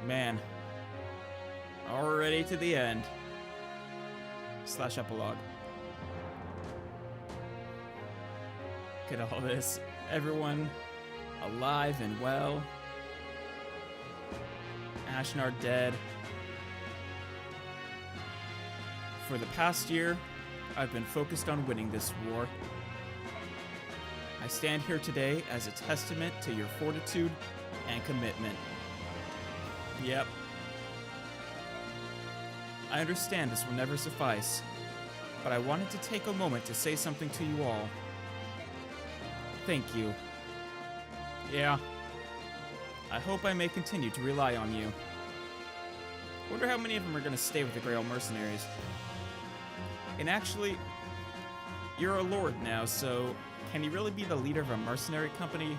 Man. Already to the end. / epilogue. Look at all this. Everyone alive and well. Ashnar dead. For the past year, I've been focused on winning this war. I stand here today as a testament to your fortitude and commitment. Yep. I understand this will never suffice, but I wanted to take a moment to say something to you all. Thank you. Yeah. I hope I may continue to rely on you. Wonder how many of them are going to stay with the Grail Mercenaries. And actually, you're a lord now, so can you really be the leader of a mercenary company?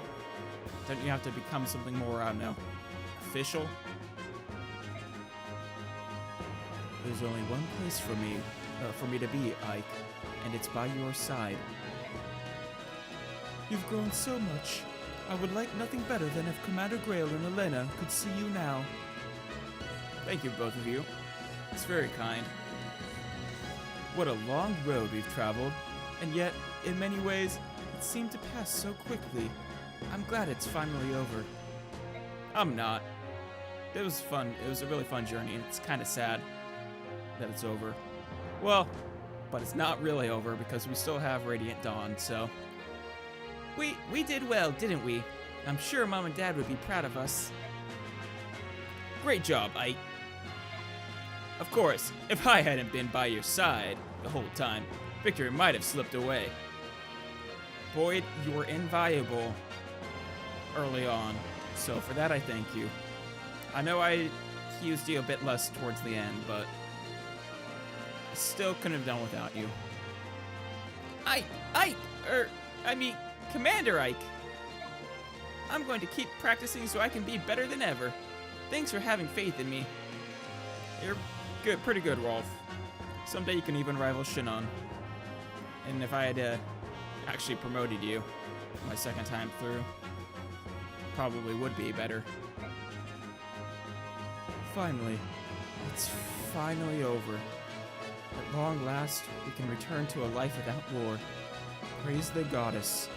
Don't you have to become something more, I don't know, official? There's only one place for me to be, Ike, and it's by your side. You've grown so much. I would like nothing better than if Commander Grail and Elena could see you now. Thank you, both of you. It's very kind. What a long road we've traveled, and yet, in many ways, it seemed to pass so quickly. I'm glad it's finally over. I'm not. It was fun. It was a really fun journey, and it's kind of sad that it's over. Well, but it's not really over because we still have Radiant Dawn, so... We did well, didn't we? I'm sure Mom and Dad would be proud of us. Great job, Ike. Of course, if I hadn't been by your side the whole time, victory might have slipped away. Boyd, you were invaluable early on, so for that I thank you. I know I used you a bit less towards the end, but I still couldn't have done without you. Commander Ike! I'm going to keep practicing so I can be better than ever. Thanks for having faith in me. You're good, pretty good, Rolf. Someday you can even rival Shinon. And if I had actually promoted you my second time through, probably would be better. Finally. It's finally over. At long last, we can return to a life without war. Praise the goddess.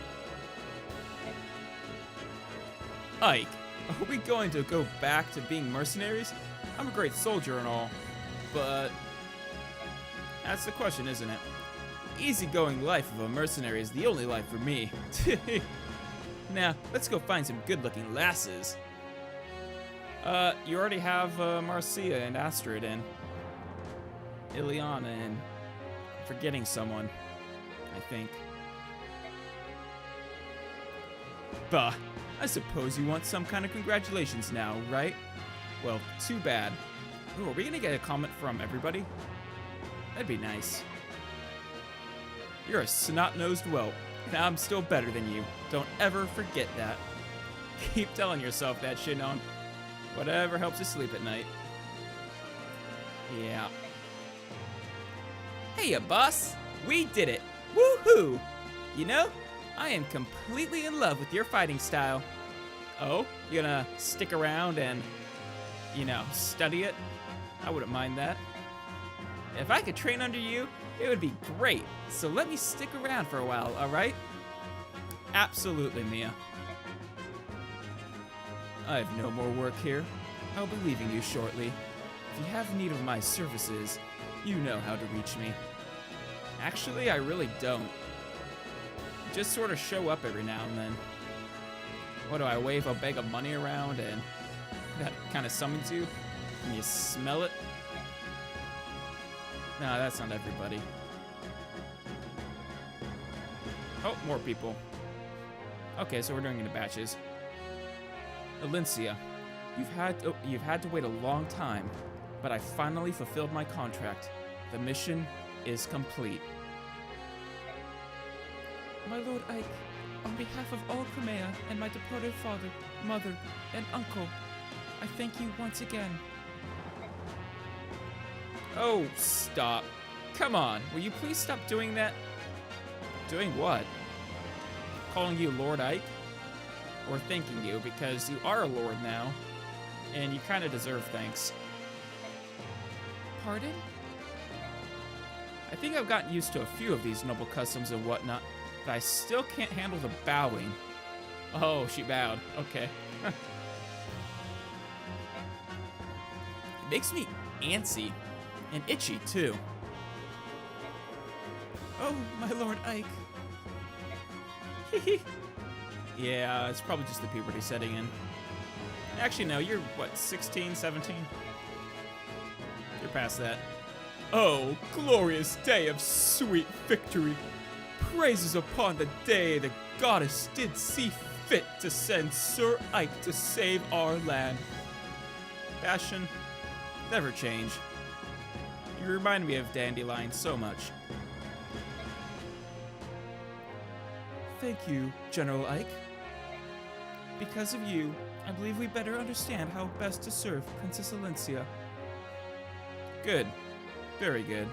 Ike, are we going to go back to being mercenaries? I'm a great soldier and all, but that's the question, isn't it? Easygoing life of a mercenary is the only life for me. Now, let's go find some good-looking lasses. You already have Marcia and Astrid and Ileana and forgetting someone, I think. Bah, I suppose you want some kind of congratulations now, right? Well, too bad. Ooh, are we gonna get a comment from everybody? That'd be nice. You're a snot-nosed whelp, and I'm still better than you. Don't ever forget that. Keep telling yourself that, Shinon. Whatever helps you sleep at night. Yeah. Hey, boss! We did it! Woohoo! You know, I am completely in love with your fighting style. Oh, you gonna stick around and, you know, study it? I wouldn't mind that. If I could train under you, it would be great. So let me stick around for a while, alright? Absolutely, Mia. I have no more work here. I'll be leaving you shortly. If you have need of my services, you know how to reach me. Actually, I really don't. Just sort of show up every now and then. What do I wave a bag of money around and that kind of summons you? And you smell it? No, that's not everybody. Oh, more people. Okay, so we're doing it in batches. Elincia, you've had to wait a long time, but I finally fulfilled my contract. The mission is complete. My Lord Ike, on behalf of all Crimea and my departed father, mother, and uncle, I thank you once again. Oh, stop. Come on, will you please stop doing that? Doing what? Calling you Lord Ike? Or thanking you because you are a lord now? and you kind of deserve thanks. Pardon? I think I've gotten used to a few of these noble customs and whatnot, but I still can't handle the bowing. Oh, she bowed. Okay. It makes me antsy and itchy, too. Oh, my Lord Ike. Yeah, it's probably just the puberty setting in. Actually, no, you're, what, 16, 17? You're past that. Oh, glorious day of sweet victory. Praises upon the day the goddess did see fit to send Sir Ike to save our land. Passion, never change. You remind me of Dandelion so much. Thank you, General Ike. Because of you, I believe we better understand how best to serve Princess Elincia. Good. Very good.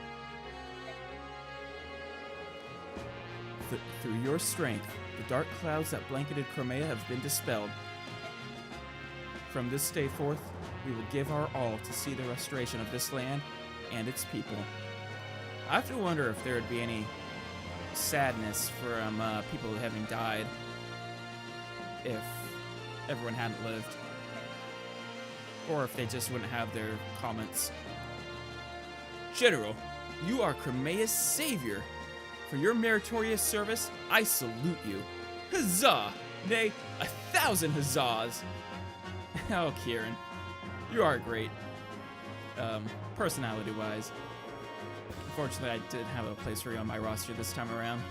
Through your strength, the dark clouds that blanketed Crimea have been dispelled. From this day forth, we will give our all to see the restoration of this land and its people. I have to wonder if there would be any sadness from people having died if everyone hadn't lived. Or if they just wouldn't have their comments. General, you are Crimea's savior. For your meritorious service, I salute you. Huzzah! Nay, 1,000 huzzahs! Oh, Kieran, you are great. Personality-wise. Unfortunately, I didn't have a place for you on my roster this time around.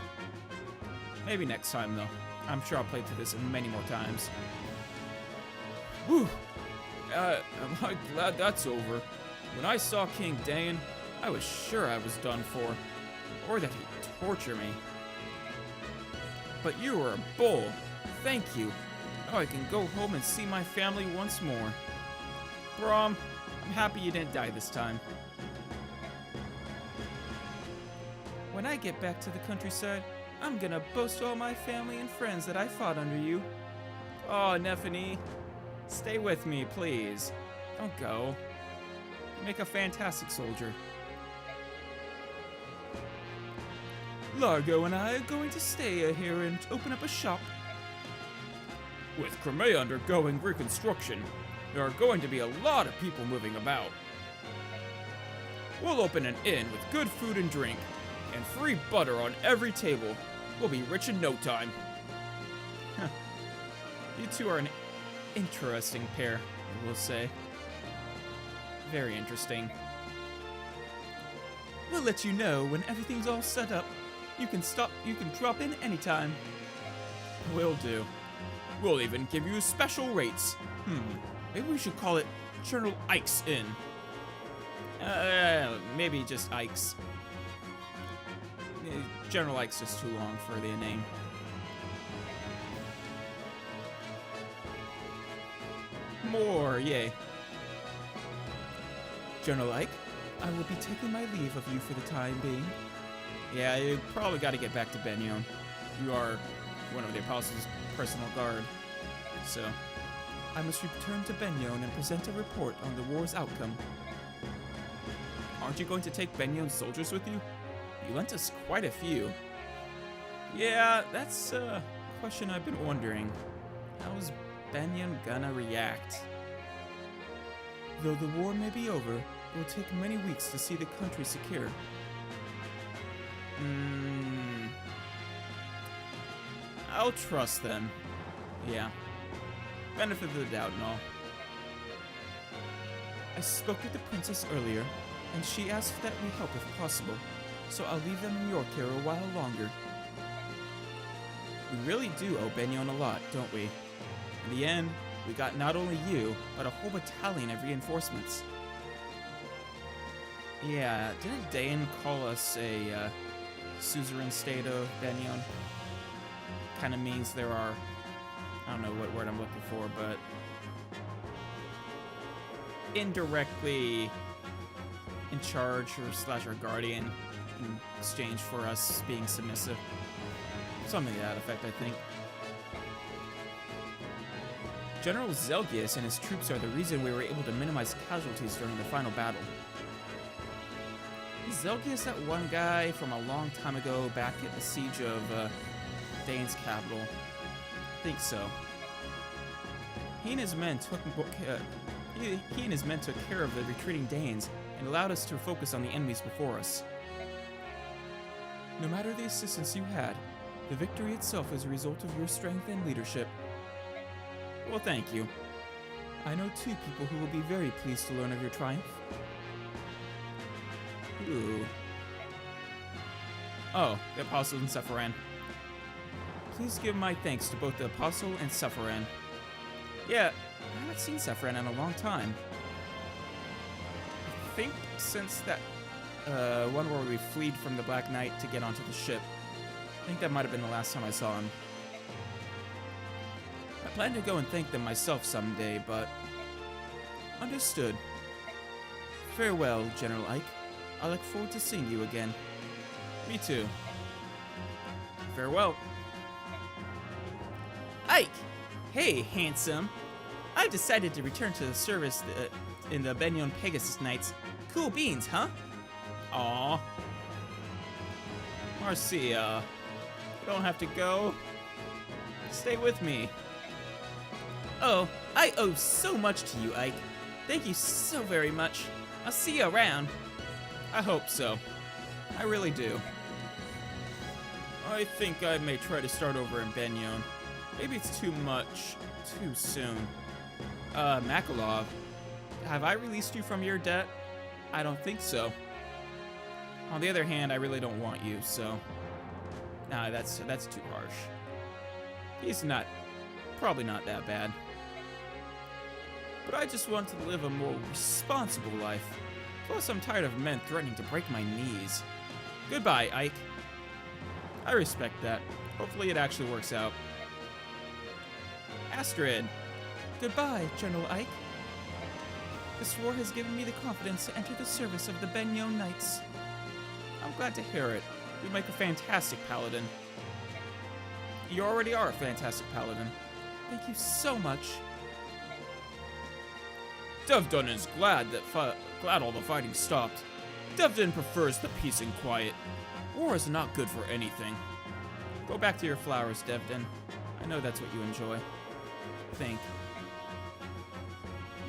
Maybe next time, though. I'm sure I'll play through this many more times. Whew! Am I glad that's over. When I saw King Dain, I was sure I was done for. Or that he'd torture me. But you were a bull. Thank you. Now I can go home and see my family once more. Braum, I'm happy you didn't die this time. When I get back to the countryside, I'm gonna boast to all my family and friends that I fought under you. Oh, Nephany, stay with me, please. Don't go. You make a fantastic soldier. Largo and I are going to stay here and open up a shop. With Crimea undergoing reconstruction, there are going to be a lot of people moving about. We'll open an inn with good food and drink, and free butter on every table. We'll be rich in no time. Huh. You two are an interesting pair, I will say. Very interesting. We'll let you know when everything's all set up. You can drop in anytime. Will do. We'll even give you special rates. Maybe we should call it General Ike's Inn. Maybe just Ike's. General Ike's just too long for the name. More, yay. General Ike, I will be taking my leave of you for the time being. Yeah, you probably got to get back to Benyon. You are one of the Apostles' personal guard. So, I must return to Benyon and present a report on the war's outcome. Aren't you going to take Benyon's soldiers with you? You lent us quite a few. Yeah, that's a question I've been wondering. How's Benyon gonna react? Though the war may be over, it will take many weeks to see the country secure. I'll trust them. Yeah. Benefit of the doubt and all. I spoke with the princess earlier, and she asked that we help if possible, so I'll leave them in your care a while longer. We really do owe Benyon a lot, don't we? In the end, we got not only you, but a whole battalion of reinforcements. Yeah, didn't Dain call us a suzerain state of Benyon? Kind of means there are, I don't know what word I'm looking for, but indirectly in charge or slash our guardian in exchange for us being submissive. Something to that effect, I think. General Zelgius and his troops are the reason we were able to minimize casualties during the final battle. Is Zelgius that one guy from a long time ago back at the siege of Dane's capital? I think so. He and his men took care of the retreating Danes and allowed us to focus on the enemies before us. No matter the assistance you had, the victory itself is a result of your strength and leadership. Well, thank you. I know two people who will be very pleased to learn of your triumph. Ooh. Oh, the Apostle and Sephiran. Please give my thanks to both the Apostle and Sephiran. Yeah, I haven't seen Sephiran in a long time. I think since that one where we fled from the Black Knight to get onto the ship. I think that might have been the last time I saw him. I plan to go and thank them myself someday, but... Understood. Farewell, General Ike. I look forward to seeing you again. Me too. Farewell. Ike! Hey, handsome. I've decided to return to the service in the Benyon Pegasus Knights. Cool beans, huh? Aww. Marcia, you don't have to go. Stay with me. Oh, I owe so much to you, Ike. Thank you so very much. I'll see you around. I hope so. I really do. I think I may try to start over in Benyon. Maybe it's too much, too soon. Makalov, have I released you from your debt? I don't think so. On the other hand, I really don't want you, so... Nah, that's too harsh. He's probably not that bad. But I just want to live a more responsible life. Plus, I'm tired of men threatening to break my knees. Goodbye, Ike. I respect that. Hopefully it actually works out. Astrid. Goodbye, General Ike. This war has given me the confidence to enter the service of the Benyon Knights. I'm glad to hear it. You make a fantastic paladin. You already are a fantastic paladin. Thank you so much. Devdun is glad all the fighting stopped. Devdun prefers the peace and quiet. War is not good for anything. Go back to your flowers, Devdun. I know that's what you enjoy. Think.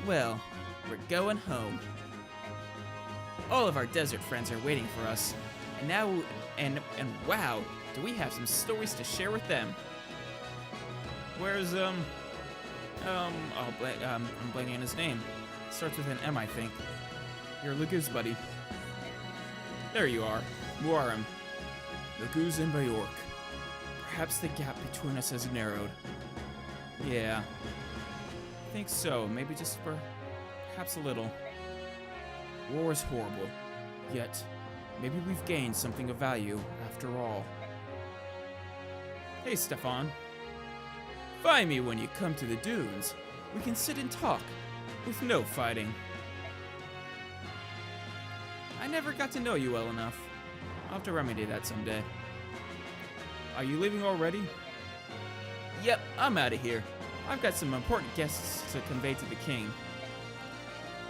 Well, we're going home. All of our desert friends are waiting for us. And now, and wow, do we have some stories to share with them. Where's, I'm blanking on his name. Starts with an M, I think. Your Laguz buddy. There you are. Muarim. Laguz and Bayork. Perhaps the gap between us has narrowed. Yeah. I think so. Maybe just for perhaps a little. War is horrible. Yet, maybe we've gained something of value after all. Hey, Stefan. Find me when you come to the dunes. We can sit and talk, with no fighting. I never got to know you well enough. I'll have to remedy that someday. Are you leaving already? Yep, I'm out of here. I've got some important guests to convey to the king.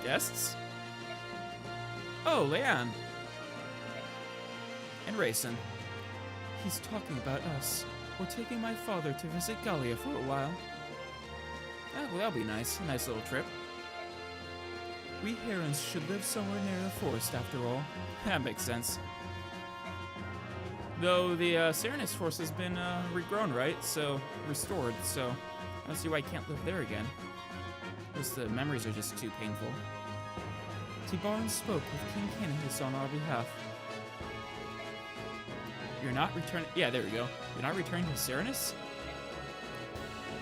Guests? Oh, Leanne. And Rayson. He's talking about us. We're taking my father to visit Gallia for a while. Oh, well, that'll be nice. A nice little trip. We Herons should live somewhere near the forest, after all. That makes sense. Though the Serenus force has been regrown, right? So, restored, so I don't see why I can't live there again. Just the memories are just too painful. Tibaran spoke with King Canihus on our behalf. You're not returning... Yeah, there we go. You're not returning to Serenus?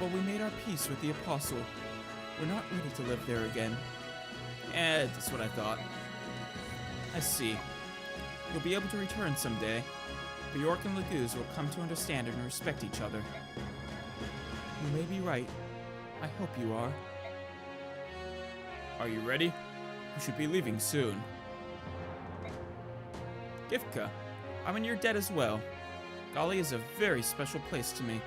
Well, we made our peace with the Apostle. We're not ready to live there again. That's what I thought. I see. You'll be able to return someday. Bjork and Laguz will come to understand and respect each other. You may be right. I hope you are. Are you ready? You should be leaving soon. Gifka, I'm in your debt as well. Gallia is a very special place to me.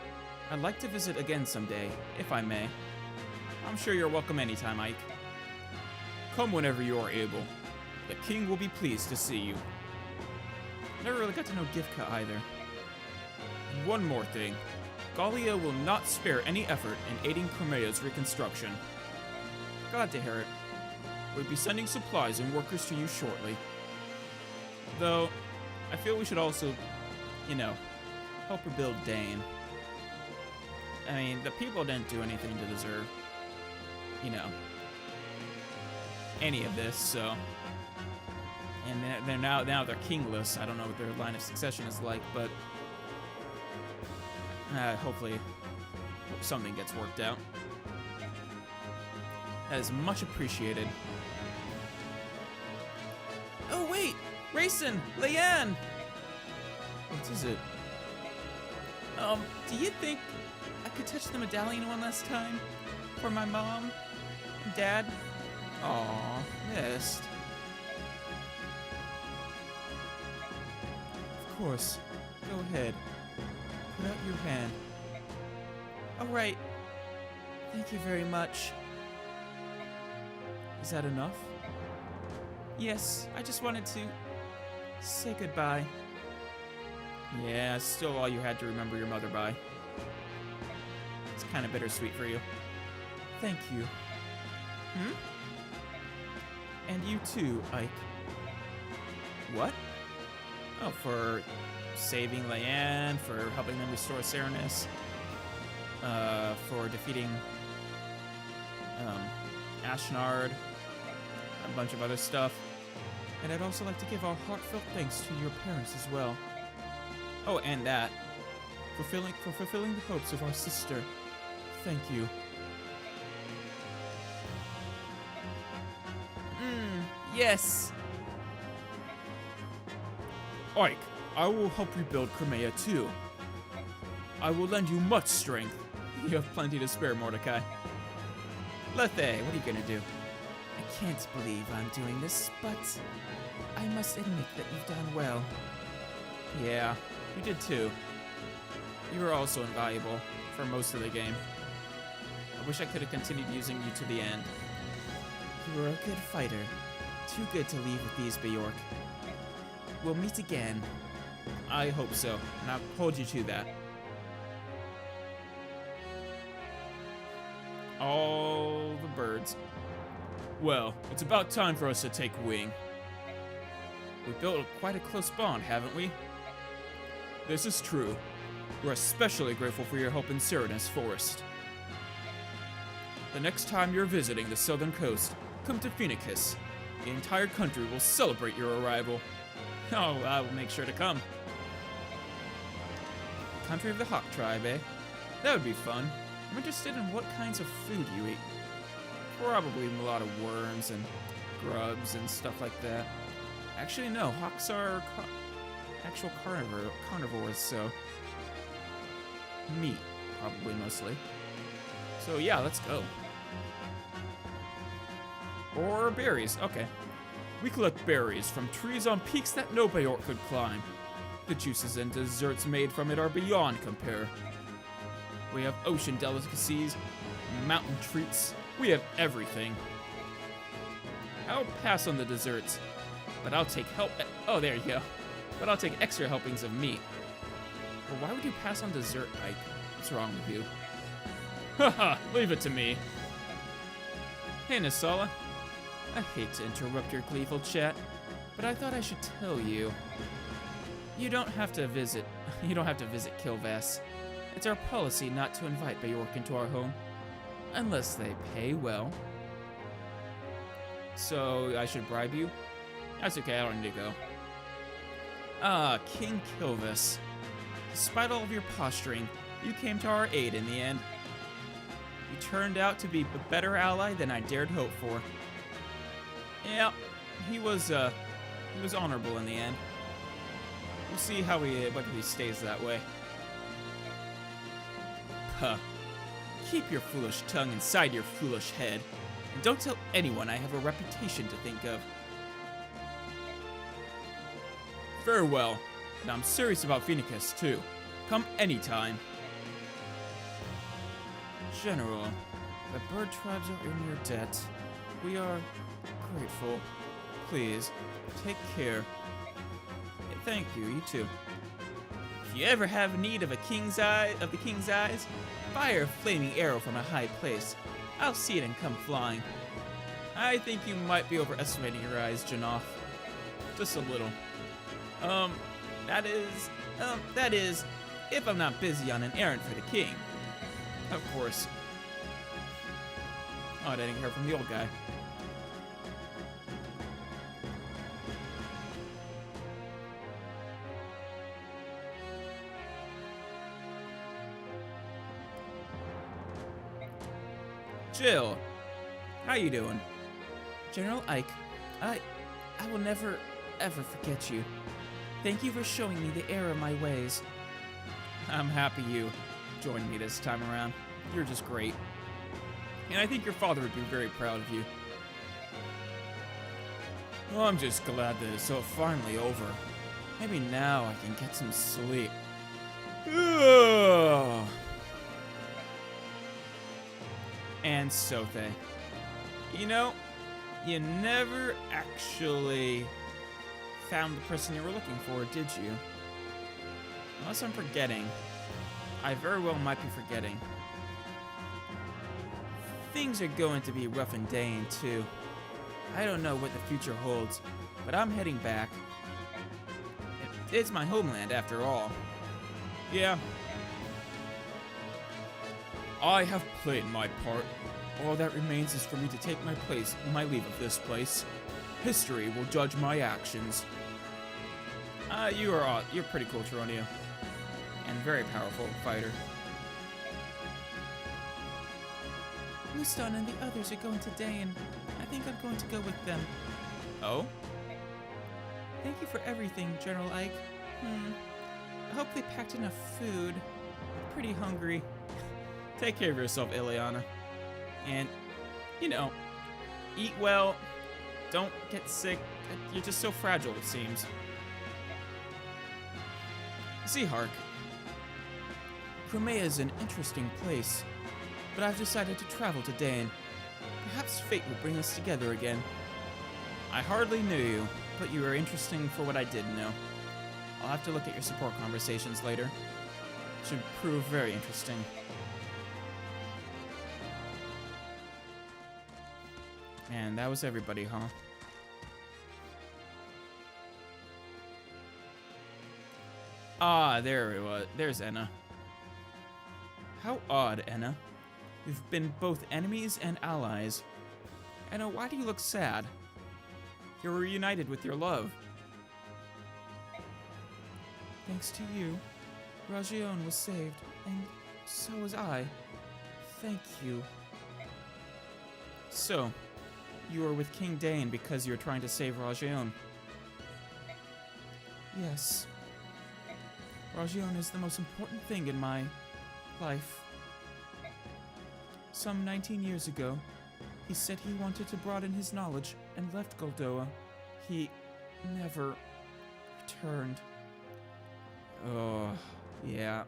I'd like to visit again someday, if I may. I'm sure you're welcome anytime, Ike. Come whenever you are able. The king will be pleased to see you. Never really got to know Gifka either. And one more thing. Gallia will not spare any effort in aiding Crimea's reconstruction. Glad to hear it. We'll be sending supplies and workers to you shortly. Though, I feel we should also, help rebuild Dane. I mean, the people didn't do anything to deserve, any of this, so... And they're now they're kingless. I don't know what their line of succession is like, but... hopefully something gets worked out. That is much appreciated. Oh, wait! Rayson! Leanne! What is it? Do you think I could touch the medallion one last time? For my mom? And Dad? Aw, missed. Of course. Go ahead. Put out your hand. Alright. Thank you very much. Is that enough? Yes, I just wanted to say goodbye. Yeah, still all you had to remember your mother by. It's kind of bittersweet for you. Thank you. And you too, Ike. What? Oh, for saving Leanne, for helping them restore Serenus, for defeating Ashnard, a bunch of other stuff. And I'd also like to give our heartfelt thanks to your parents as well. Oh, and that. For fulfilling the hopes of our sister. Thank you. Yes! Ike, I will help rebuild Crimea too. I will lend you much strength. You have plenty to spare, Mordecai. Lethe, what are you gonna do? I can't believe I'm doing this, but I must admit that you've done well. Yeah, you did too. You were also invaluable for most of the game. I wish I could have continued using you to the end. You were a good fighter. Too good to leave with these, Bjork. We'll meet again. I hope so, and I'll hold you to that. All the birds. Well, it's about time for us to take wing. We've built quite a close bond, haven't we? This is true. We're especially grateful for your help in Serenus Forest. The next time you're visiting the southern coast, come to Phoenix. The entire country will celebrate your arrival. Oh, I will make sure to come. Country of the Hawk Tribe, eh? That would be fun. I'm interested in what kinds of food you eat. Probably a lot of worms and grubs and stuff like that. Actually, no. Hawks are actual carnivores, so... meat, probably mostly. So yeah, let's go. Or berries, okay. We collect berries from trees on peaks that no Bjork could climb. The juices and desserts made from it are beyond compare. We have ocean delicacies, mountain treats, we have everything. I'll pass on the desserts, but I'll take oh, there you go. But I'll take extra helpings of meat. Well, why would you pass on dessert, Ike? What's wrong with you? Haha, leave it to me. Hey, Nisala. I hate to interrupt your gleeful chat, but I thought I should tell you. You don't have to visit Kilvass. It's our policy not to invite Bjork into our home, unless they pay well. So, I should bribe you? That's okay, I don't need to go. Ah, King Kilvass. Despite all of your posturing, you came to our aid in the end. You turned out to be a better ally than I dared hope for. Yeah, he was honorable in the end. We'll see whether he stays that way. Huh. Keep your foolish tongue inside your foolish head, and don't tell anyone I have a reputation to think of. Farewell, and I'm serious about Phoenix too. Come anytime. General, The bird tribes are in your debt. We are grateful. Please, take care. Thank you, you too. If you ever have need of the king's eyes, fire a flaming arrow from a high place. I'll see it and come flying. I think you might be overestimating your eyes, Janoff. Just a little. That is, if I'm not busy on an errand for the king. Of course. Oh, I didn't hear from the old guy. Jill, how you doing? General Ike, I will never, ever forget you. Thank you for showing me the error of my ways. I'm happy you joined me this time around. You're just great. And I think your father would be very proud of you. Well, I'm just glad that it's so finally over. Maybe now I can get some sleep. Ugh. And Sothe. You know, you never actually found the person you were looking for, did you? Unless I'm forgetting. I very well might be forgetting. Things are going to be rough in Dane, too. I don't know what the future holds, but I'm heading back. It's my homeland, after all. Yeah. I have played my part. All that remains is for me to take my leave of this place. History will judge my actions. You're pretty cool, Geronio. And very powerful fighter. Muston and the others are going to Dane. I think I'm going to go with them. Oh? Thank you for everything, General Ike. I hope they packed enough food. I'm pretty hungry. Take care of yourself, Ileana. And, you know, eat well. Don't get sick. You're just so fragile, it seems. See, Hark. Crimea is an interesting place, but I've decided to travel to Dane. Perhaps fate will bring us together again. I hardly knew you, but you were interesting for what I did know. I'll have to look at your support conversations later. Should prove very interesting. And that was everybody, huh? Ah, there it was. There's Enna. How odd, Enna. We've been both enemies and allies. Enna, why do you look sad? You're reunited with your love. Thanks to you, Rajion was saved, and so was I. Thank you. So, you were with King Dane because you were trying to save Rajion. Yes. Rajion is the most important thing in my life. Some 19 years ago, he said he wanted to broaden his knowledge and left Goldoa. He never returned. Oh, yeah.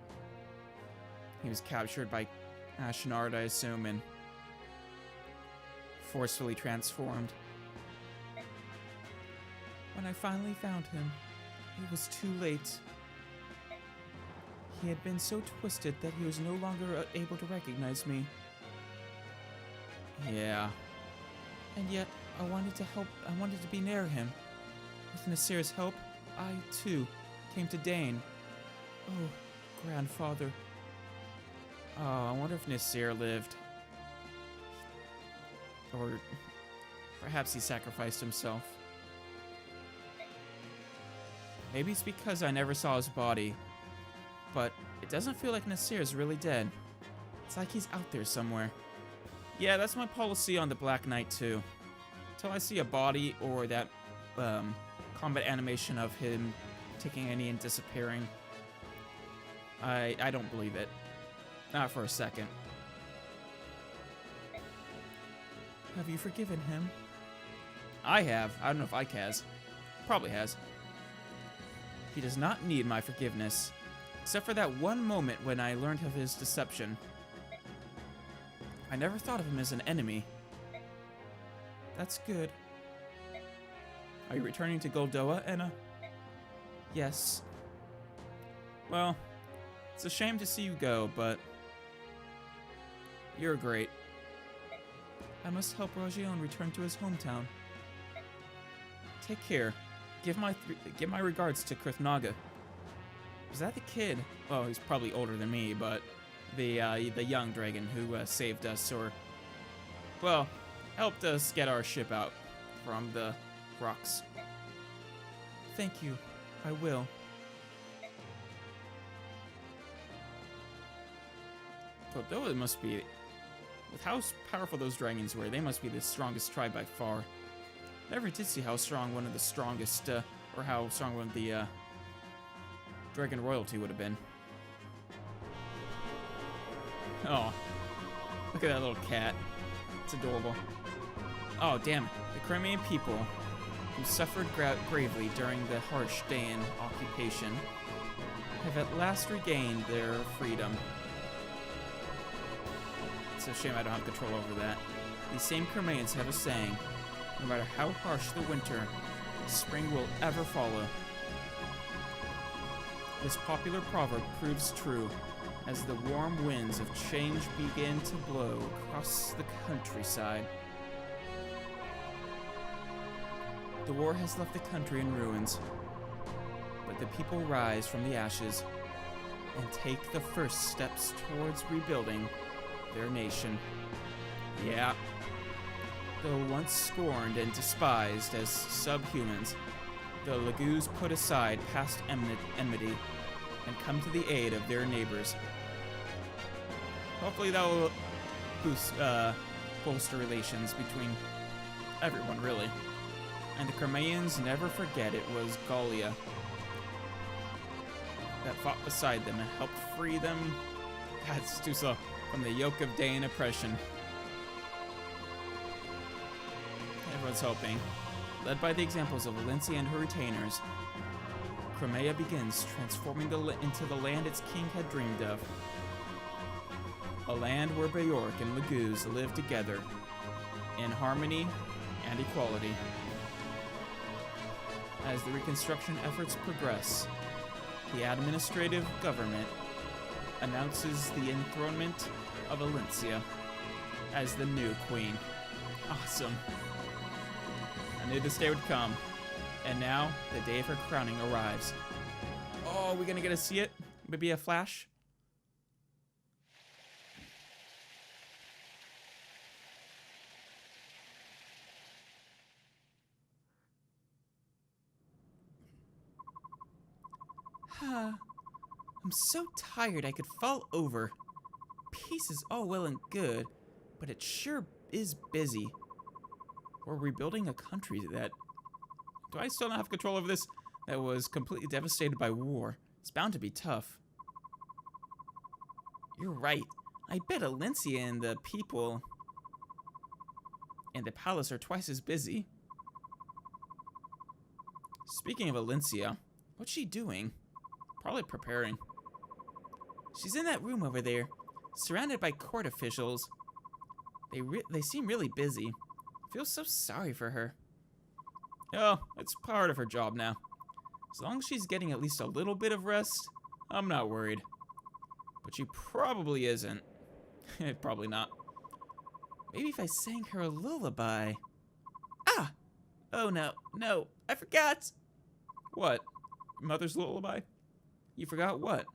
He was captured by Ashenard, I assume, and forcefully transformed. When I finally found him, it was too late. He had been so twisted that he was no longer able to recognize me. Yeah. And yet, I wanted to help. I wanted to be near him. With Nasir's help, I, too, came to Dane. Oh, grandfather. Oh, I wonder if Nasir lived. Or perhaps he sacrificed himself. Maybe it's because I never saw his body. But it doesn't feel like Nasir is really dead. It's like he's out there somewhere. Yeah, that's my policy on the Black Knight too. Until I see a body or that combat animation of him taking any and disappearing, I don't believe it. Not for a second. Have you forgiven him? I have. I don't know if Ike has. Probably has. He does not need my forgiveness. Except for that one moment when I learned of his deception. I never thought of him as an enemy. That's good. Are you returning to Goldoa, Enna? Yes. Well, it's a shame to see you go, but you're great. I must help Rajion return to his hometown. Take care. Give my regards to Krithnaga. Was that the kid? Oh, he's probably older than me, but the young dragon who saved us, or well, helped us get our ship out from the rocks. Thank you. I will. Goldoa must be, with how powerful those dragons were, they must be the strongest tribe by far. Never did see how strong one of the strongest, or how strong one of the dragon royalty would have been. Oh, look at that little cat. It's adorable. Oh, damn it. The Crimean people, who suffered gravely during the harsh Daean occupation, have at last regained their freedom. It's a shame I don't have control over that. These same Crimeans have a saying: no matter how harsh the winter, spring will ever follow. This popular proverb proves true as the warm winds of change begin to blow across the countryside. The war has left the country in ruins, but the people rise from the ashes and take the first steps towards rebuilding their nation. Yeah. Though once scorned and despised as subhumans, the Lagoos put aside past enmity and come to the aid of their neighbors. Hopefully that will boost, bolster relations between everyone, really. And the Crimeans never forget it was Gallia that fought beside them and helped free them, that's too slow, from the yoke of Daean oppression. Everyone's hoping. Led by the examples of Elincia and her retainers, Crimea begins transforming into the land its king had dreamed of. A land where Bajork and Lagoos live together in harmony and equality. As the reconstruction efforts progress, the administrative government announces the enthronement of Elincia as the new queen. Awesome. I knew this day would come, and now the day of her crowning arrives. Oh, are we gonna get to see it? Maybe a flash? I'm so tired I could fall over. Peace is all well and good, but it sure is busy. We're rebuilding a country that... Do I still not have control over this? That was completely devastated by war. It's bound to be tough. You're right. I bet Elincia and the people in the palace are twice as busy. Speaking of Elincia, what's she doing? Probably preparing. She's in that room over there, surrounded by court officials. They seem really busy. I feel so sorry for her. Oh, it's part of her job now. As long as she's getting at least a little bit of rest, I'm not worried. But she probably isn't. Probably not. Maybe if I sang her a lullaby. Ah! Oh no, no, I forgot! What? Mother's lullaby? You forgot what?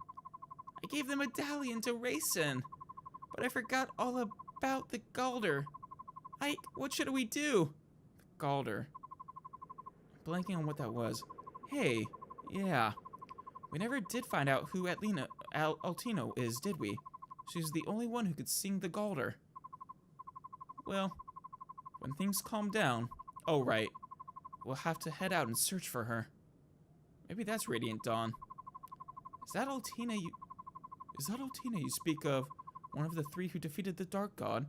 I gave the medallion to Rayson, but I forgot all about the Galder. What should we do? The Galder. I'm blanking on what that was. Hey, yeah. We never did find out who Altino is, did we? She's the only one who could sing the Galder. Well, when things calm down... Oh, right. We'll have to head out and search for her. Maybe that's Radiant Dawn. Is that Altina you speak of? One of the three who defeated the Dark God?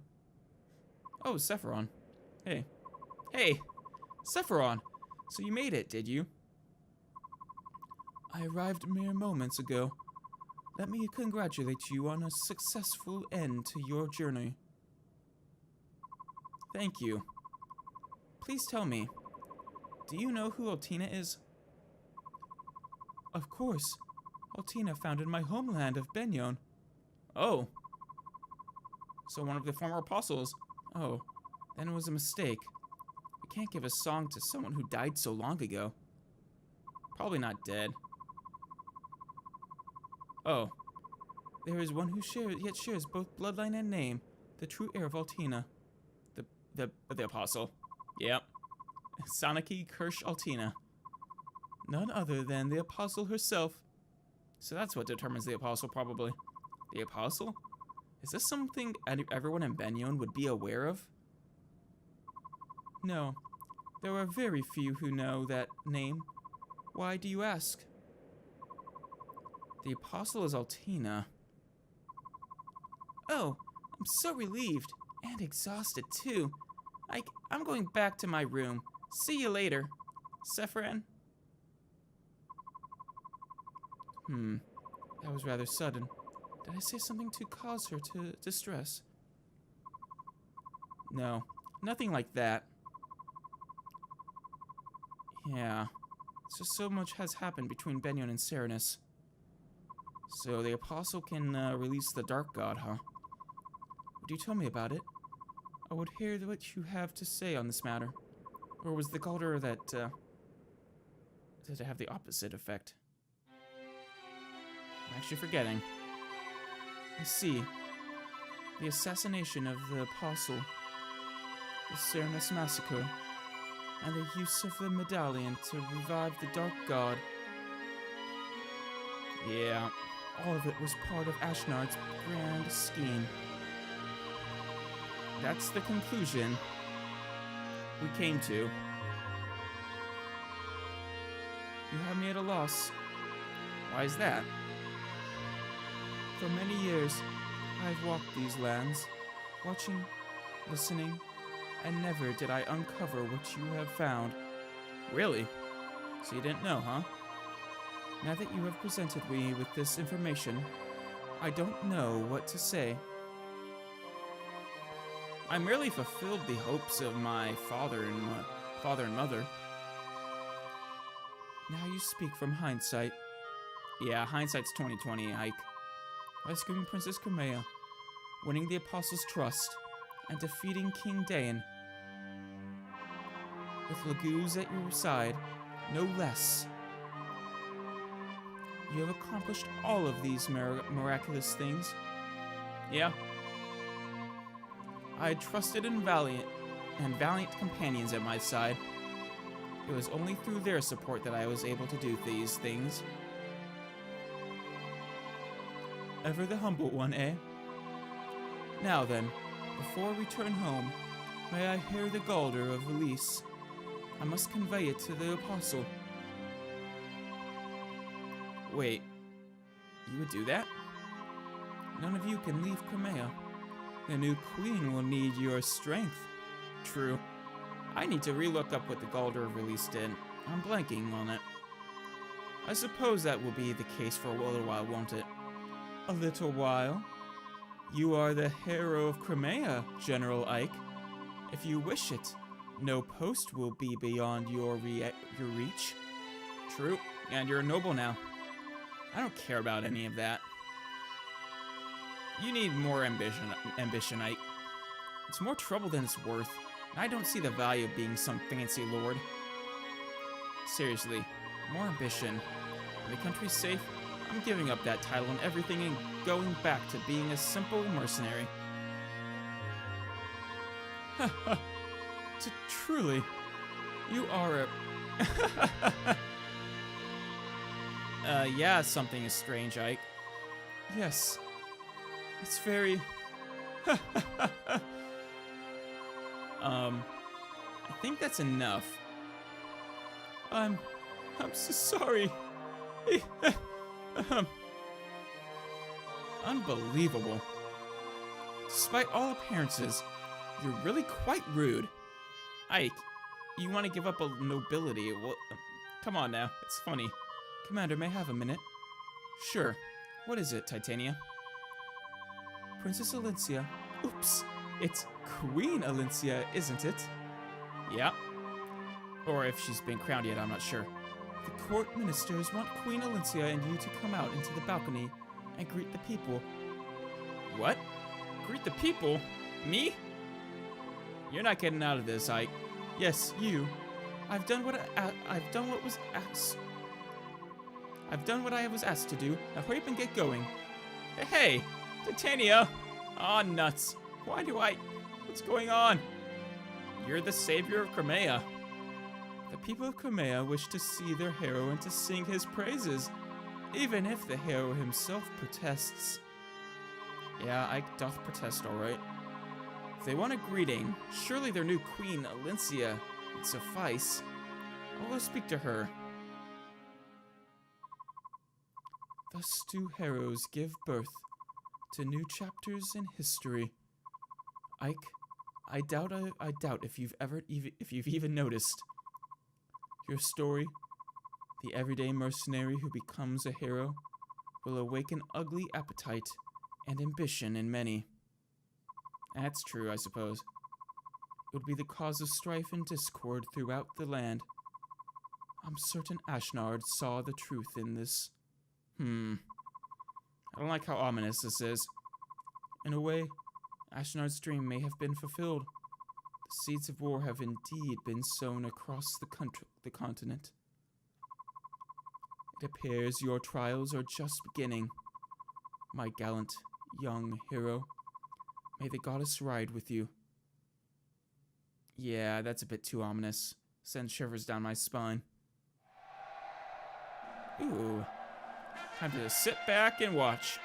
Oh, Sephiron. Hey. Hey! Sephiron! So you made it, did you? I arrived mere moments ago. Let me congratulate you on a successful end to your journey. Thank you. Please tell me, do you know who Altina is? Of course. Altina founded my homeland of Benyon. Oh. So one of the former apostles. Oh, then it was a mistake. We can't give a song to someone who died so long ago. Probably not dead. Oh. There is one who shares both bloodline and name, the true heir of Altina. The apostle. Yep. Sanaki Kirsch Altina. None other than the apostle herself. So that's what determines the apostle, probably. The apostle? Is this something everyone in Benyon would be aware of? No. There are very few who know that name. Why do you ask? The apostle is Altina. Oh, I'm so relieved. And exhausted, too. I'm going back to my room. See you later. Sephiran? That was rather sudden. Did I say something to cause her to distress? No, nothing like that. Yeah, it's just so much has happened between Benyon and Serenus. So the apostle can release the Dark God, huh? Would you tell me about it? I would hear what you have to say on this matter. Or was the Galder that, did it have the opposite effect? I'm actually forgetting. I see. The assassination of the Apostle, the Serenus massacre, and the use of the medallion to revive the Dark God. Yeah, all of it was part of Ashnard's grand scheme. That's the conclusion we came to. You have me at a loss. Why is that? For many years, I've walked these lands, watching, listening, and never did I uncover what you have found. Really? So you didn't know, huh? Now that you have presented me with this information, I don't know what to say. I merely fulfilled the hopes of my father and mother. Now you speak from hindsight. Yeah, hindsight's 20/20, Ike. Rescuing Princess Crimea, winning the Apostle's trust, and defeating King Dain. With Laguz at your side, no less. You have accomplished all of these miraculous things. Yeah. I had trusted and valiant companions at my side. It was only through their support that I was able to do these things. Ever the humble one, eh? Now then, before we return home, may I hear the Galder of release. I must convey it to the Apostle. Wait, you would do that? None of you can leave Crimea. The new queen will need your strength. True. I need to relook up what the Galder of release did. I'm blanking on it. I suppose that will be the case for a little while, won't it? A little while? You are the hero of Crimea, General Ike. If you wish it, no post will be beyond your reach. True, and you're a noble now. I don't care about any of that. You need more ambition, Ike. It's more trouble than it's worth, and I don't see the value of being some fancy lord. Seriously, more ambition. When the country's safe, I'm giving up that title and everything and going back to being a simple mercenary. Haha. Truly, you are a... yeah, something is strange, Ike. Yes. It's very... I think that's enough. I'm so sorry. Unbelievable. Despite all appearances, you're really quite rude. Ike, you want to give up a nobility? Well, come on now, it's funny. Commander, may I have a minute? Sure. What is it, Titania? Princess Elincia. Oops. It's Queen Elincia, isn't it? Yeah. Or if she's been crowned yet, I'm not sure. The court ministers want Queen Elincia and you to come out into the balcony and greet the people. What? Greet the people? Me? You're not getting out of this, Ike. Yes, you. I've done what I was asked to do. Now hurry up and get going. Hey, Titania! Aw, nuts. What's going on? You're the savior of Crimea. The people of Crimea wish to see their hero and to sing his praises, even if the hero himself protests. Yeah, Ike doth protest, alright. If they want a greeting, surely their new queen, Elincia, would suffice. I'll go speak to her. Thus do heroes give birth to new chapters in history. Ike, I doubt if you've even noticed. Your story, the everyday mercenary who becomes a hero, will awaken ugly appetite and ambition in many. That's true, I suppose. It would be the cause of strife and discord throughout the land. I'm certain Ashnard saw the truth in this. I don't like how ominous this is. In a way, Ashnard's dream may have been fulfilled. The seeds of war have indeed been sown across the continent. It appears your trials are just beginning. My gallant, young hero. May the goddess ride with you. Yeah, that's a bit too ominous. Sends shivers down my spine. Ooh. Time to sit back and watch.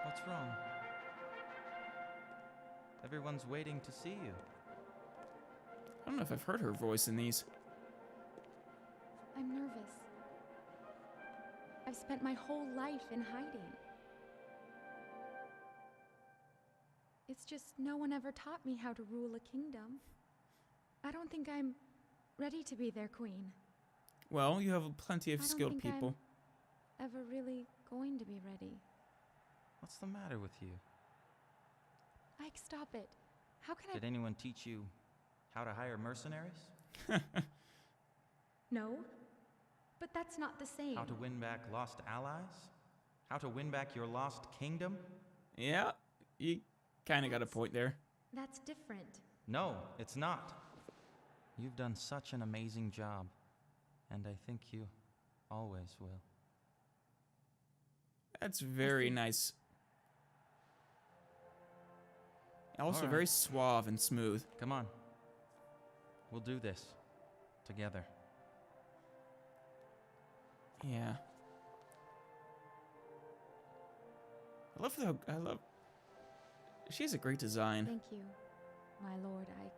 What's wrong? Everyone's waiting to see you. I don't know if I've heard her voice in these. I'm nervous. I've spent my whole life in hiding. It's just no one ever taught me how to rule a kingdom. I don't think I'm ready to be their queen. Well, you have plenty of skilled people. I'm ever really going to be ready. What's the matter with you? Ike, stop it. How can Did anyone teach you how to hire mercenaries? No, but that's not the same. How to win back lost allies? How to win back your lost kingdom? Yeah, you kind of got a point there. That's different. No, it's not. You've done such an amazing job, and I think you always will. That's very nice. Also very suave and smooth. Come on. We'll do this together. Yeah. I love she has a great design. Thank you, my lord Ike.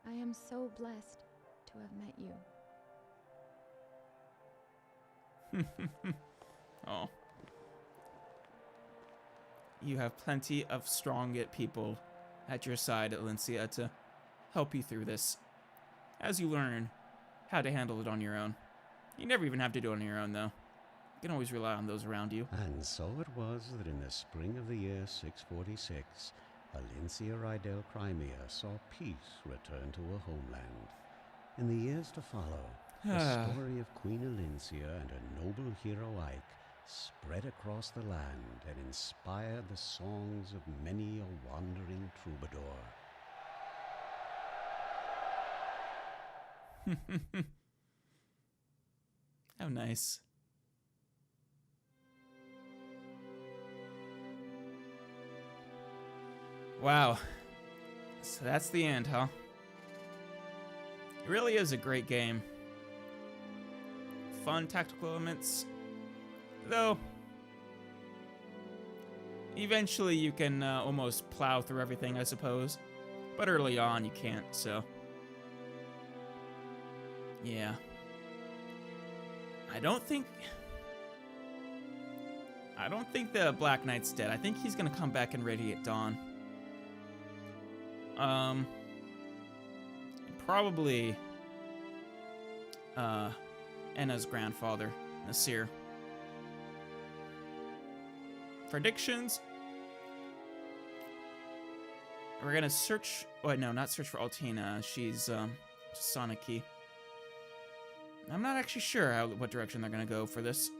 I am so blessed to have met you. Oh. You have plenty of strong people at your side, Elincia, to help you through this. As you learn how to handle it on your own. You never even have to do it on your own, though. You can always rely on those around you. And so it was that in the spring of the year 646, Elincia Rydell Crimea saw peace return to her homeland. In the years to follow, the story of Queen Elincia and her noble hero Ike spread across the land and inspired the songs of many a wandering troubadour. How nice. Wow. So that's the end, huh? It really is a great game. Fun tactical elements. Though, eventually you can almost plow through everything, I suppose. But early on you can't, so. Yeah. I don't think the Black Knight's dead. I think he's gonna come back in Radiant Dawn. Probably Enna's grandfather, Nasir. predictions. We're gonna search. Oh, no, not search for Altina. She's Sonic Key. I'm not actually sure what direction they're gonna go for this.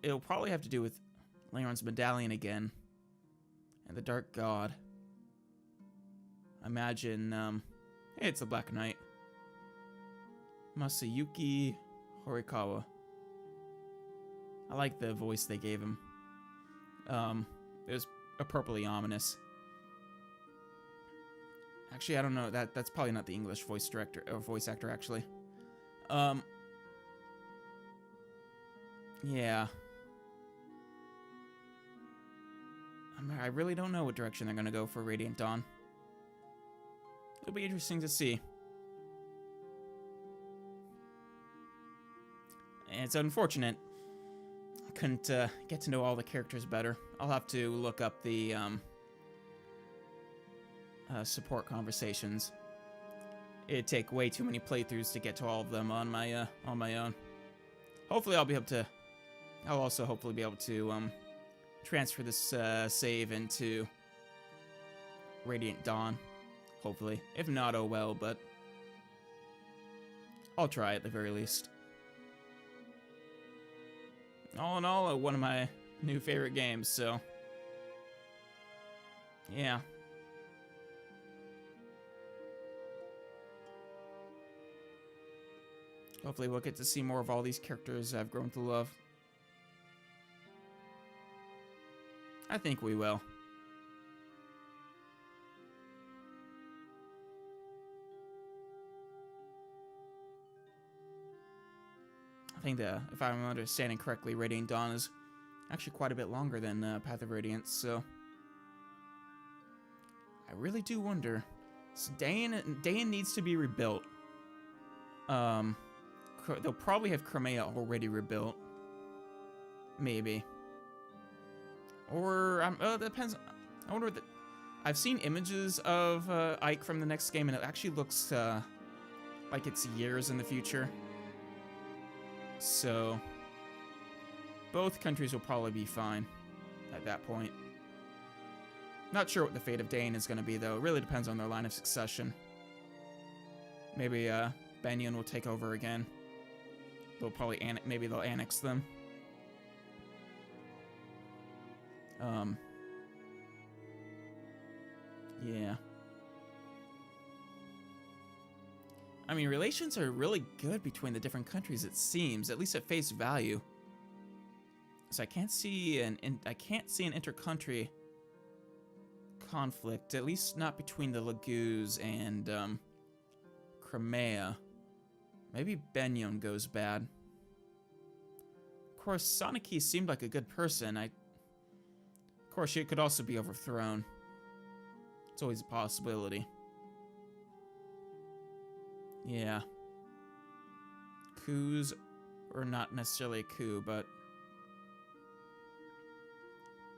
It'll probably have to do with Leon's medallion again, and the Dark God. Imagine, hey, it's the Black Knight. Masayuki Horikawa. I like the voice they gave him. It was appropriately ominous. Actually, I don't know. That's probably not the English voice director or voice actor, actually. Yeah. I really don't know what direction they're gonna go for Radiant Dawn. It'll be interesting to see. And it's unfortunate I couldn't get to know all the characters better. I'll have to look up the support conversations. It'd take way too many playthroughs to get to all of them on my own. Hopefully, I'll also hopefully be able to transfer this save into Radiant Dawn. Hopefully. If not, oh well, but I'll try at the very least. All in all, one of my new favorite games, so yeah. Hopefully we'll get to see more of all these characters I've grown to love. I think we will. I think that, if I'm understanding correctly, Radiant Dawn is actually quite a bit longer than Path of Radiance, so I really do wonder. So Dain needs to be rebuilt. They'll probably have Crimea already rebuilt. Maybe. Or, it depends. I wonder I've seen images of Ike from the next game, and it actually looks like it's years in the future. So, both countries will probably be fine at that point. Not sure what the fate of Dain is going to be, though. It really depends on their line of succession. Maybe Benyon will take over again. They'll probably maybe they'll annex them. Yeah. I mean, relations are really good between the different countries, it seems, at least at face value. So I can't see an inter-country conflict, at least not between the Laguz and Crimea. Maybe Benyon goes bad. Of course, Soniki seemed like a good person. Of course, she could also be overthrown. It's always a possibility. Yeah. Coups, or not necessarily a coup, but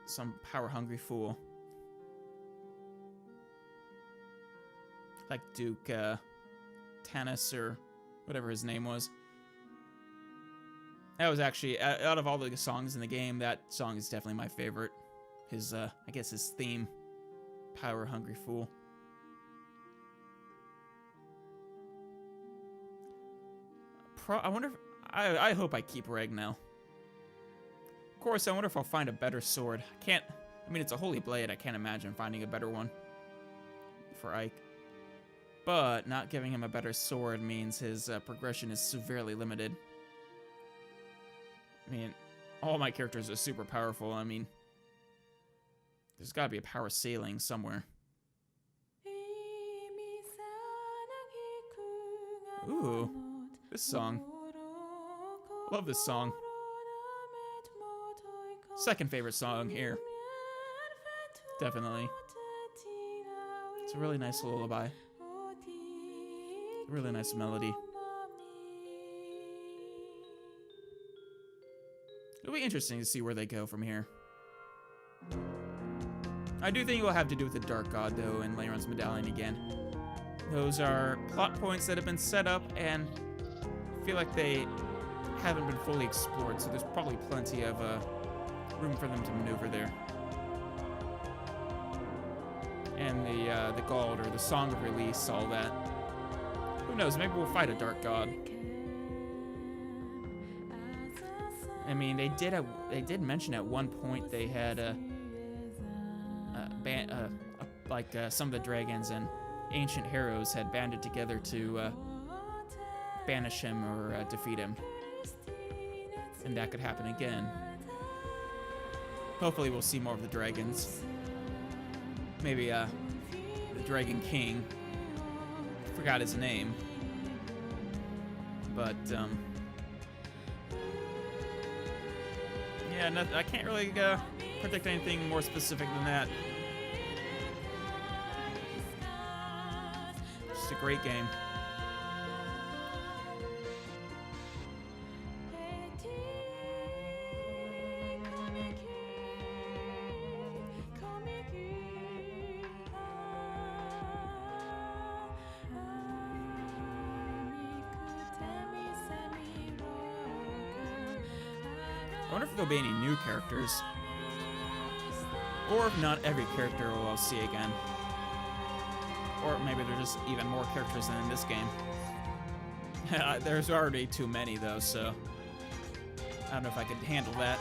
some power-hungry fool. Like Duke Tanis, or whatever his name was. That was actually, out of all the songs in the game, that song is definitely my favorite. His, I guess his theme. Power-hungry fool. I wonder if... I hope I keep Ragnell. Of course, I wonder if I'll find a better sword. I mean, it's a holy blade. I can't imagine finding a better one for Ike. But not giving him a better sword means his progression is severely limited. I mean, all my characters are super powerful. I mean, there's got to be a power ceiling somewhere. Ooh, this song. Love this song. Second favorite song here. Definitely. It's a really nice lullaby. A really nice melody. It'll be interesting to see where they go from here. I do think it will have to do with the Dark God, though, and Leiron's Medallion again. Those are plot points that have been set up, and I feel like they haven't been fully explored, so there's probably plenty of room for them to maneuver there. And the Gald, or the Song of Release, all that. Who knows, maybe we'll fight a Dark God. I mean, they did mention at one point they had some of the dragons and ancient heroes had banded together to banish him or defeat him. And that could happen again. Hopefully we'll see more of the dragons. Maybe the Dragon King. Forgot his name. But yeah, no, I can't really predict anything more specific than that. Just a great game. I wonder if there'll be any new characters. Or if not every character we'll see again. Or maybe there's just even more characters than in this game. There's already too many though, so I don't know if I could handle that.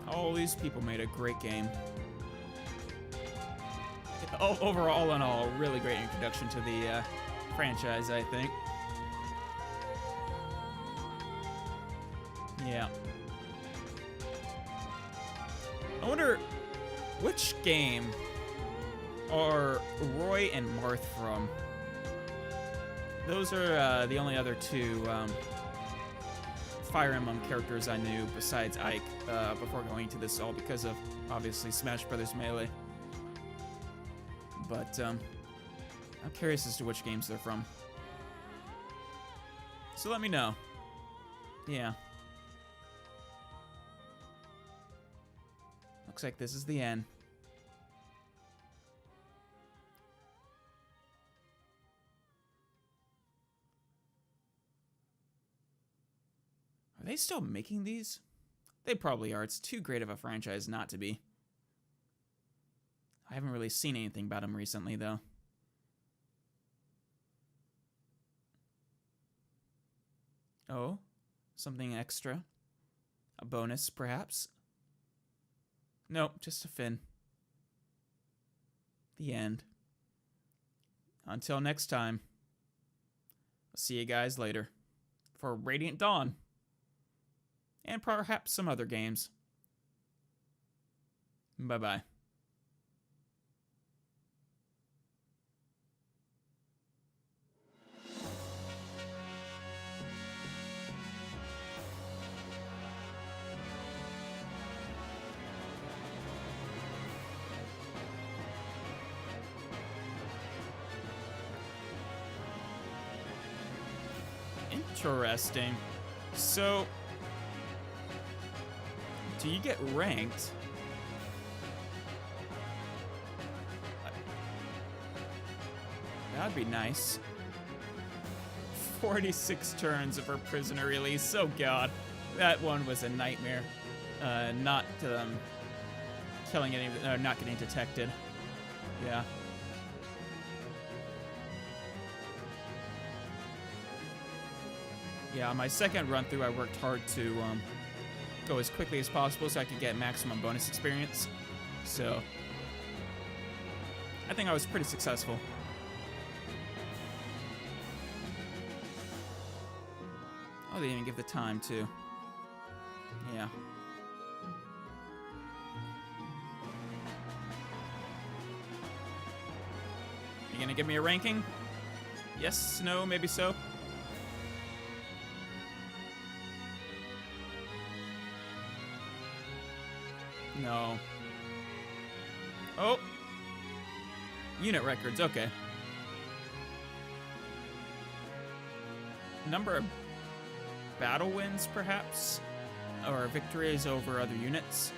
All these people made a great game. Overall, in all, really great introduction to the franchise, I think. Yeah. I wonder which game are Roy and Marth from? Those are the only other two Fire Emblem characters I knew besides Ike before going to this, all because of obviously Smash Brothers Melee. But I'm curious as to which games they're from. So let me know. Yeah. Looks like this is the end. Are they still making these? They probably are. It's too great of a franchise not to be. I haven't really seen anything about them recently, though. Oh, something extra? A bonus, perhaps? Nope, just a fin. The end. Until next time. I'll see you guys later for Radiant Dawn. And perhaps some other games. Bye-bye. Interesting. So, do you get ranked? That'd be nice. 46 turns of her prisoner release. Oh god, that one was a nightmare. Not killing any, not getting detected. Yeah. Yeah, my second run through, I worked hard to go as quickly as possible so I could get maximum bonus experience. So, I think I was pretty successful. Oh, they didn't give the time, too. Yeah. You gonna give me a ranking? Yes, no, maybe so? No. Oh. Unit records, okay. Number of battle wins, perhaps? Or victories over other units?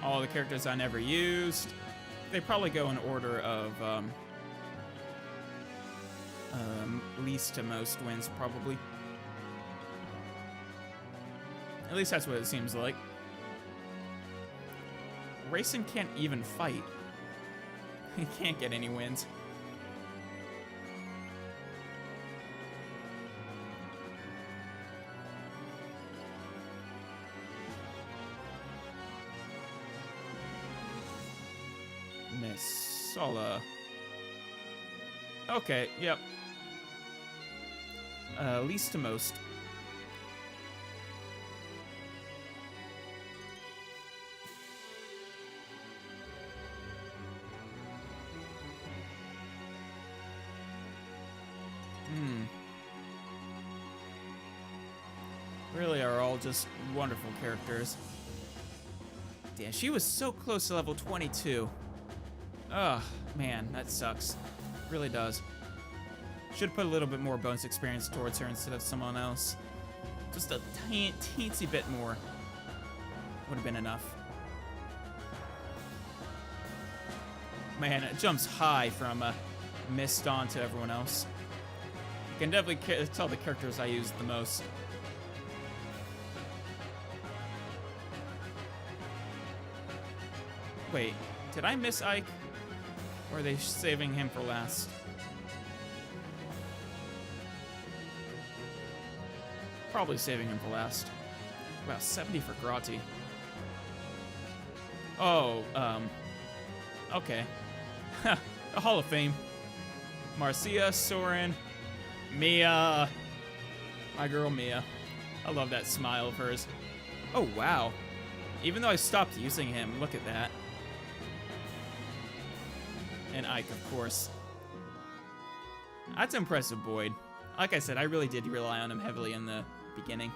All the characters I never used. They probably go in order of least to most wins, probably. At least that's what it seems like. Racing can't even fight. He can't get any wins. Miss Sola. Okay, yep. Least to most. Really are all just wonderful characters. Damn, she was so close to level 22. Ugh, man, that sucks. Really does. Should put a little bit more bonus experience towards her instead of someone else. Just a teensy bit more would have been enough. Man, it jumps high from Mist on to everyone else. You can definitely tell the characters I use the most. Wait, did I miss Ike? Or are they saving him for last? Probably saving him for last. Wow, 70 for Grotti. Oh, okay. A Hall of Fame. Marcia, Soren, Mia. My girl Mia. I love that smile of hers. Oh, wow. Even though I stopped using him, look at that. And Ike, of course. That's impressive, Boyd. Like I said, I really did rely on him heavily in the beginning.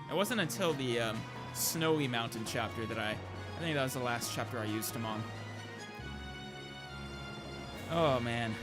It wasn't until the Snowy Mountain chapter that I think that was the last chapter I used him on. Oh, man.